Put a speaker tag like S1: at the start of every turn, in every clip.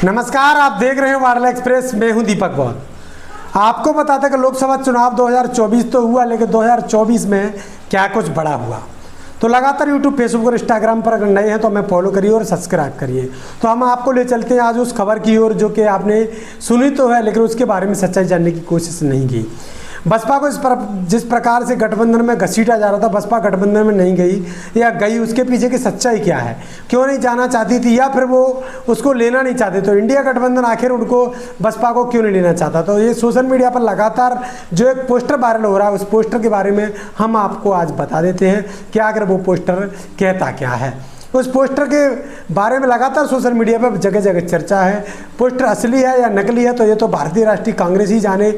S1: नमस्कार, आप देख रहे हैं वार्ला एक्सप्रेस। मैं हूं दीपक बौद्ध। आपको बताते कि लोकसभा चुनाव 2024 तो हुआ, लेकिन 2024 में क्या कुछ बड़ा हुआ। तो लगातार यूट्यूब, फेसबुक और इंस्टाग्राम पर अगर नए हैं तो हमें फॉलो करिए और सब्सक्राइब करिए। तो हम आपको ले चलते हैं आज उस खबर की ओर जो कि आपने सुनी तो है, लेकिन उसके बारे में सच्चाई जानने की कोशिश नहीं की। बसपा को जिस प्रकार से गठबंधन में घसीटा जा रहा था, बसपा गठबंधन में नहीं गई या गई, उसके पीछे की सच्चाई क्या है, क्यों नहीं जाना चाहती थी, या फिर वो उसको लेना नहीं चाहते। तो इंडिया गठबंधन आखिर उनको बसपा को क्यों नहीं लेना चाहता। तो ये सोशल मीडिया पर लगातार जो एक पोस्टर वायरल हो रहा है, उस पोस्टर के बारे में हम आपको आज बता देते हैं कि आखिर वो पोस्टर कहता क्या है। उस पोस्टर के बारे में लगातार सोशल मीडिया पर जगह जगह चर्चा है। पोस्टर असली है या नकली है, तो ये तो भारतीय राष्ट्रीय कांग्रेस ही जाने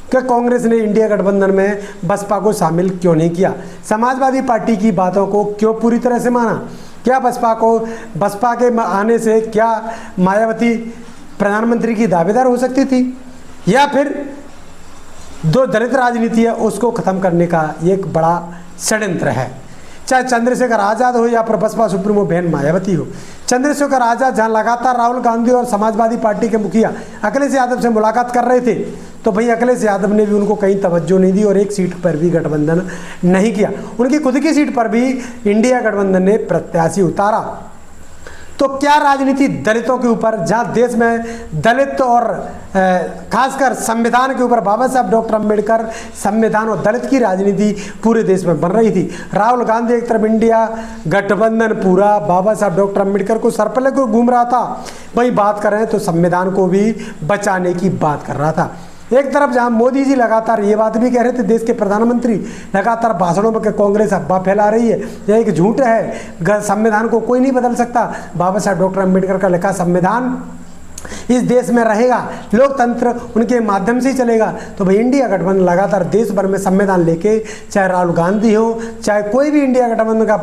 S1: कि कांग्रेस ने इंडिया गठबंधन में बसपा को शामिल क्यों नहीं किया। समाजवादी पार्टी की बातों को क्यों पूरी तरह से माना। क्या बसपा के आने से क्या मायावती प्रधानमंत्री की दावेदार हो सकती थी, या फिर जो दलित राजनीति है उसको खत्म करने का एक बड़ा षड्यंत्र है। चाहे चंद्रशेखर आज़ाद हो या फिर बसपा सुप्रीमो बहन मायावती हो। चंद्रशेखर आज़ाद जहां लगातार राहुल गांधी और समाजवादी पार्टी के मुखिया अखिलेश यादव से मुलाकात कर रहे थे, तो भाई अखिलेश यादव ने भी उनको कहीं तवज्जो नहीं दी और एक सीट पर भी गठबंधन नहीं किया। उनकी खुद की सीट पर भी इंडिया गठबंधन ने प्रत्याशी उतारा। तो क्या राजनीति दलितों के ऊपर, जहां देश में दलित और खासकर संविधान के ऊपर बाबा साहब डॉक्टर अम्बेडकर, संविधान और दलित की राजनीति पूरे देश में बन रही थी। राहुल गांधी एक तरफ इंडिया गठबंधन पूरा बाबा साहब डॉक्टर अम्बेडकर को सर पर लेकर घूम रहा था, वहीं बात कर रहे हैं तो संविधान को भी बचाने की बात कर रहा था। एक तरफ जहां मोदी जी लगातार ये बात भी कह रहे थे, देश के प्रधानमंत्री लगातार भाषणों में कांग्रेस अफवाह फैला रही है, यह एक झूठ है, संविधान को कोई नहीं बदल सकता, बाबा साहब डॉक्टर अम्बेडकर का लिखा संविधान इस देश में रहेगा, लोकतंत्र उनके माध्यम से ही चलेगा। तो भाई इंडिया गठबंधन लगातार देश भर में संविधान लेके, चाहे राहुल गांधी हो, चाहे कोई भी इंडिया गठबंधन का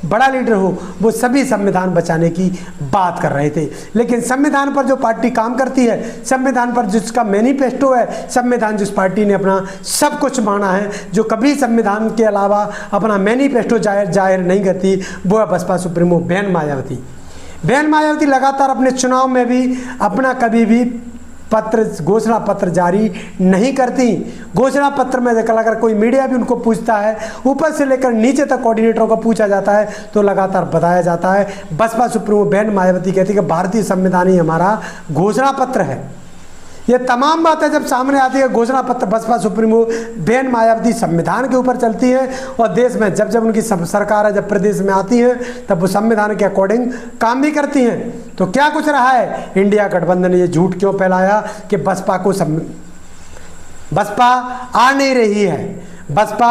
S1: बड़ा लीडर हो, वो सभी संविधान बचाने की बात कर रहे थे। लेकिन संविधान पर जो पार्टी काम करती है, संविधान पर जिसका मैनिफेस्टो है, संविधान जिस पार्टी ने अपना सब कुछ माना है, जो कभी संविधान के अलावा अपना मैनिफेस्टो जाहिर नहीं करती, वो है बसपा सुप्रीमो बहन मायावती। बहन मायावती लगातार अपने चुनाव में भी अपना कभी भी घोषणा पत्र जारी नहीं करती। घोषणा पत्र में अगर कोई मीडिया भी उनको पूछता है, ऊपर से लेकर नीचे तक कोऑर्डिनेटरों को पूछा जाता है, तो लगातार बताया जाता है, बसपा सुप्रीमो बहन मायावती कहती है कि भारतीय संविधान ही हमारा घोषणा पत्र है। ये तमाम बातें जब सामने आती है, घोषणा पत्र बसपा सुप्रीमो बहन मायावती संविधान के ऊपर चलती है, और देश में जब जब उनकी सरकार है, जब प्रदेश में आती है, तब वो संविधान के अकॉर्डिंग काम भी करती हैं। तो क्या कुछ रहा है, इंडिया गठबंधन ने ये झूठ क्यों फैलाया कि बसपा आ नहीं रही है, बसपा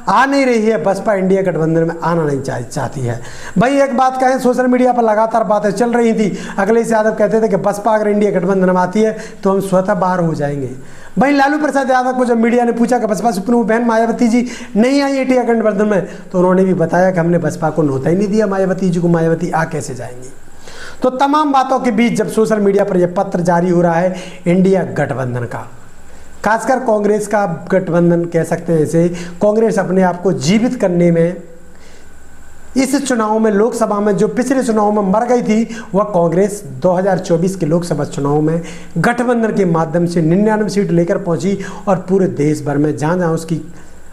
S1: आ नहीं रही है, बसपा इंडिया गठबंधन में आना नहीं चाहती है। भाई एक बात कहें, सोशल मीडिया पर लगातार बातें चल रही थी। अखिलेश यादव कहते थे कि बसपा अगर इंडिया गठबंधन में आती है तो हम स्वतः बाहर हो जाएंगे। भाई लालू प्रसाद यादव को जब मीडिया ने पूछा कि बसपा सुप्रीमो बहन मायावती जी नहीं आई इंडिया गठबंधन में, तो उन्होंने भी बताया कि हमने बसपा को न्योता ही नहीं दिया मायावती जी को, मायावती आ कैसे जाएंगी। तो तमाम बातों के बीच जब सोशल मीडिया पर यह पत्र जारी हो रहा है इंडिया गठबंधन का, खासकर कांग्रेस का गठबंधन कह सकते हैं, इसे कांग्रेस अपने आप को जीवित करने में इस चुनाव में, लोकसभा में जो पिछले चुनाव में मर गई थी, वह कांग्रेस 2024 के लोकसभा चुनाव में गठबंधन के माध्यम से 99 सीट लेकर पहुंची, और पूरे देश भर में जहां जहां उसकी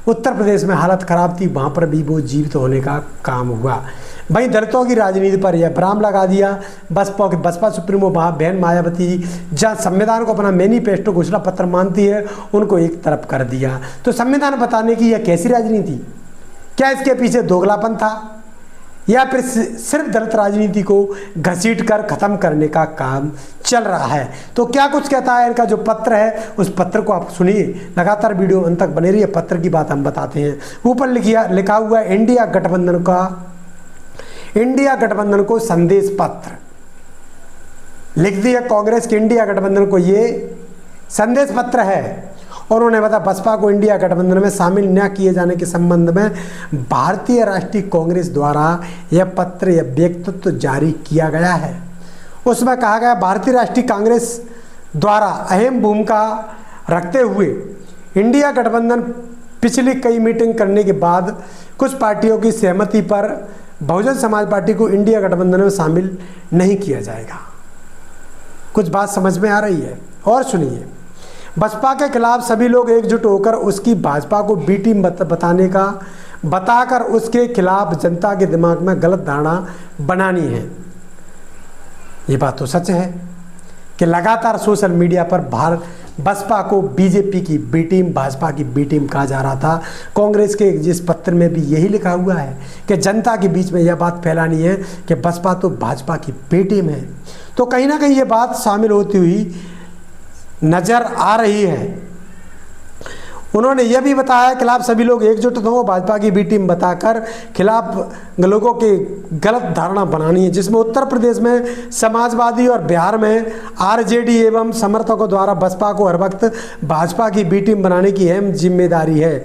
S1: उत्तर प्रदेश में हालत खराब थी, वहां पर भी वो जीवित होने का काम हुआ। भाई दलितों की राजनीति पर यह विराम लगा दिया बसपा सुप्रीमो बहन मायावती, जहाँ संविधान को अपना मैनिफेस्टो घोषणा पत्र मानती है, उनको एक तरफ कर दिया। तो संविधान बताने की यह कैसी राजनीति, क्या इसके पीछे दोगलापन था, या फिर सिर्फ दलित राजनीति को घसीट कर खत्म करने का काम चल रहा है। तो क्या कुछ कहता है इनका जो पत्र है, उस पत्र को आप सुनिए, लगातार वीडियो अंत तक बने रहिए, पत्र की बात हम बताते हैं। ऊपर लिखा हुआ है इंडिया गठबंधन को संदेश पत्र लिख दिया कांग्रेस के इंडिया गठबंधन को, ये संदेश पत्र है। और उन्होंने बताया बसपा को इंडिया गठबंधन में शामिल न किए जाने के संबंध में भारतीय राष्ट्रीय कांग्रेस द्वारा यह पत्र, यह व्यक्तित्व जारी किया गया है। उसमें कहा गया भारतीय राष्ट्रीय कांग्रेस द्वारा अहम भूमिका रखते हुए इंडिया गठबंधन पिछली कई मीटिंग करने के बाद कुछ पार्टियों की सहमति पर बहुजन समाज पार्टी को इंडिया गठबंधन में शामिल नहीं किया जाएगा। कुछ बात समझ में आ रही है? और सुनिए, बसपा के खिलाफ सभी लोग एकजुट होकर उसकी भाजपा को बी टीम बताकर उसके खिलाफ जनता के दिमाग में गलत धारणा बनानी है। ये बात तो सच है कि लगातार सोशल मीडिया पर बसपा को बीजेपी की बी टीम, भाजपा की बी टीम कहा जा रहा था। कांग्रेस के जिस पत्र में भी यही लिखा हुआ है कि जनता के बीच में यह बात फैलानी है कि बसपा तो भाजपा की बी टीम है। तो कहीं ना कहीं ये बात शामिल होती हुई नजर आ रही है। उन्होंने यह भी बताया खिलाफ सभी लोग एकजुट हो भाजपा की बी टीम बताकर खिलाफ लोगों की गलत धारणा बनानी है, जिसमें उत्तर प्रदेश में समाजवादी और बिहार में आरजेडी एवं समर्थकों द्वारा बसपा को हर वक्त भाजपा की बी टीम बनाने की अहम जिम्मेदारी है,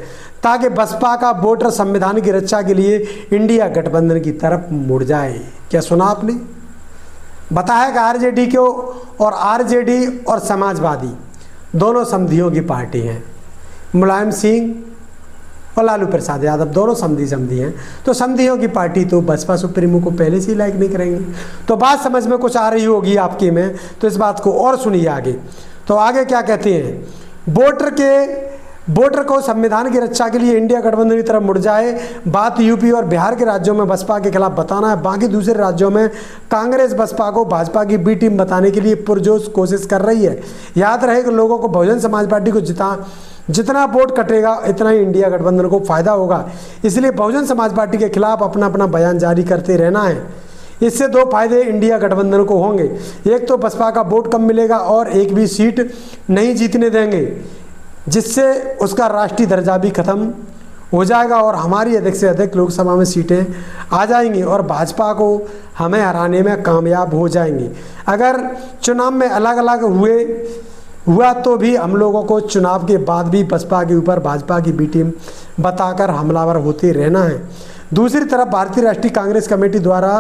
S1: ताकि बसपा का वोटर संविधान की रक्षा के लिए इंडिया गठबंधन की तरफ मुड़ जाए। क्या सुना आपने? बताया कि आरजेडी और समाजवादी दोनों समधियों की पार्टी हैं। मुलायम सिंह और लालू प्रसाद यादव दोनों समधी हैं, तो समधियों की पार्टी तो बसपा सुप्रीमो को पहले से ही लाइक नहीं करेंगे। तो बात समझ में कुछ आ रही होगी आपकी में, तो इस बात को और सुनिए आगे। तो आगे क्या कहते हैं, वोटर को संविधान की रक्षा के लिए इंडिया गठबंधन की तरफ मुड़ जाए। बात यूपी और बिहार के राज्यों में बसपा के खिलाफ बताना है, बाकी दूसरे राज्यों में कांग्रेस बसपा को भाजपा की बी टीम बताने के लिए पुरजोश कोशिश कर रही है। याद रहे कि लोगों को बहुजन समाज पार्टी को जितना वोट कटेगा इतना ही इंडिया गठबंधन को फायदा होगा। इसलिए बहुजन समाज पार्टी के खिलाफ अपना बयान जारी करते रहना है। इससे दो फायदे इंडिया गठबंधन को होंगे, एक तो बसपा का वोट कम मिलेगा और एक भी सीट नहीं जीतने देंगे, जिससे उसका राष्ट्रीय दर्जा भी खत्म हो जाएगा और हमारी अधिक से अधिक लोकसभा में सीटें आ जाएंगी और भाजपा को हमें हराने में कामयाब हो जाएंगी। अगर चुनाव में अलग अलग हुआ तो भी हम लोगों को चुनाव के बाद भी बसपा के ऊपर भाजपा की बी टीम बताकर हमलावर होते रहना है। दूसरी तरफ भारतीय राष्ट्रीय कांग्रेस कमेटी द्वारा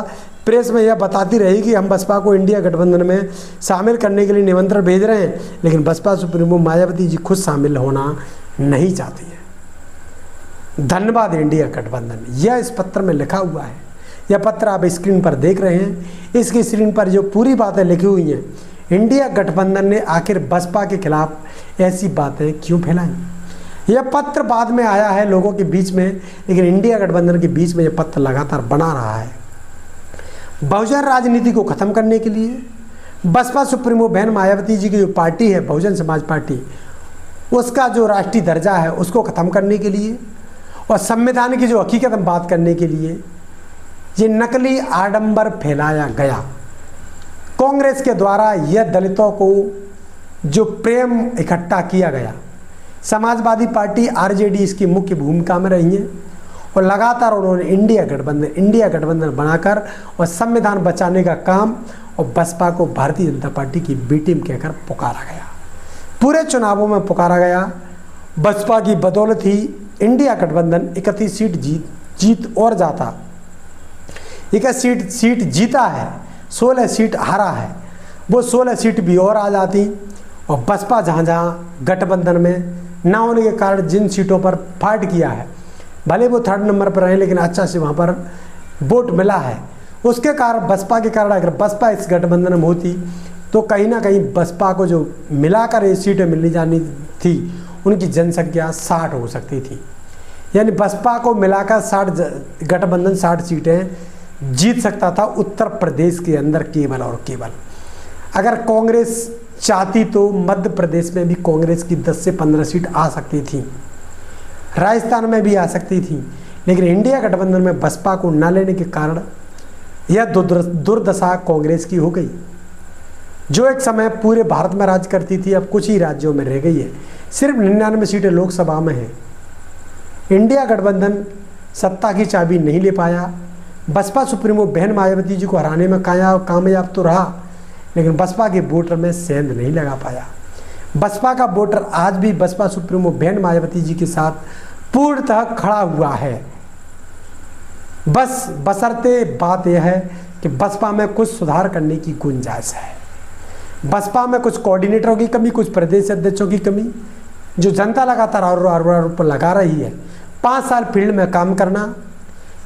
S1: प्रेस में यह बताती रही कि हम बसपा को इंडिया गठबंधन में शामिल करने के लिए निमंत्रण भेज रहे हैं, लेकिन बसपा सुप्रीमो मायावती जी खुद शामिल होना नहीं चाहती है। धन्यवाद इंडिया गठबंधन, यह इस पत्र में लिखा हुआ है। यह पत्र आप स्क्रीन पर देख रहे हैं। इसकी स्क्रीन पर जो पूरी बातें लिखी हुई हैं, इंडिया गठबंधन ने आखिर बसपा के खिलाफ ऐसी बातें क्यों फैलाई। यह पत्र बाद में आया है लोगों के बीच में, लेकिन इंडिया गठबंधन के बीच में यह पत्र लगातार बना रहा है। बहुजन राजनीति को खत्म करने के लिए बसपा सुप्रीमो बहन मायावती जी की जो पार्टी है बहुजन समाज पार्टी, उसका जो राष्ट्रीय दर्जा है उसको ख़त्म करने के लिए और संविधान की जो हकीकत में बात करने के लिए ये नकली आडंबर फैलाया गया। कांग्रेस के द्वारा यह दलितों को जो प्रेम इकट्ठा किया गया, समाजवादी पार्टी आरजेडी इसकी मुख्य भूमिका में रही है और लगातार उन्होंने इंडिया गठबंधन बनाकर और संविधान बचाने का काम और बसपा को भारतीय जनता पार्टी की बी टीम कहकर पुकारा गया। पूरे चुनावों में पुकारा गया। बसपा की बदौलत ही इंडिया गठबंधन 31 सीट जीत और जाता। 21 सीट जीता है, 16 सीट हारा है, वो 16 सीट भी और आ जाती और बसपा जहाँ गठबंधन में ना होने के कारण जिन सीटों पर फाइट किया है, भले वो 3rd नंबर पर रहे लेकिन अच्छा से वहाँ पर वोट मिला है, उसके कारण बसपा के कारण अगर बसपा इस गठबंधन में होती तो कहीं ना कहीं बसपा को जो मिलाकर ये सीटें मिलनी जानी थी उनकी जनसंख्या 60 हो सकती थी। यानी बसपा को मिलाकर 60 गठबंधन 60 सीटें जीत सकता था उत्तर प्रदेश के अंदर केवल और केवल। अगर कांग्रेस चाहती तो मध्य प्रदेश में भी कांग्रेस की 10 से 15 सीट आ सकती थी, राजस्थान में भी आ सकती थी, लेकिन इंडिया गठबंधन में बसपा को न लेने के कारण यह दुर्दशा कांग्रेस की हो गई, जो एक समय पूरे भारत में राज करती थी, अब कुछ ही राज्यों में रह गई है। सिर्फ 99 सीटें लोकसभा में हैं। इंडिया गठबंधन सत्ता की चाबी नहीं ले पाया। बसपा सुप्रीमो बहन मायावती जी को हराने में कामयाब तो रहा, लेकिन बसपा के वोटर में सेंध नहीं लगा पाया। बसपा का वोटर आज भी बसपा सुप्रीमो बहन मायावती जी के साथ पूर्णतः खड़ा हुआ है। बस बशर्ते बात यह है कि बसपा में कुछ सुधार करने की गुंजाइश है। बसपा में कुछ कोऑर्डिनेटरों की कमी, कुछ प्रदेश अध्यक्षों की कमी, जो जनता लगातार आरोप लगा रही है। 5 साल फील्ड में काम करना,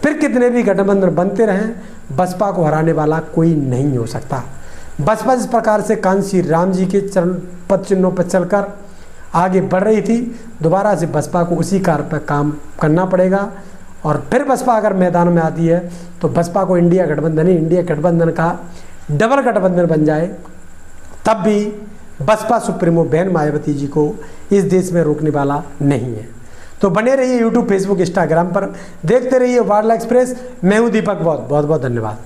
S1: फिर कितने भी गठबंधन बनते रहें, बसपा को हराने वाला कोई नहीं हो सकता। बसपा जिस प्रकार से कांशी राम जी के चरण पद चिन्हों पर चलकर आगे बढ़ रही थी, दोबारा से बसपा को उसी कार्य पर काम करना पड़ेगा। और फिर बसपा अगर मैदान में आती है तो बसपा को इंडिया गठबंधन का डबल गठबंधन बन जाए, तब भी बसपा सुप्रीमो बहन मायावती जी को इस देश में रोकने वाला नहीं है। तो बने रहिए यूट्यूब, फेसबुक, इंस्टाग्राम पर, देखते रहिए वार्ला एक्सप्रेस। मैं हूं दीपक, बहुत बहुत धन्यवाद।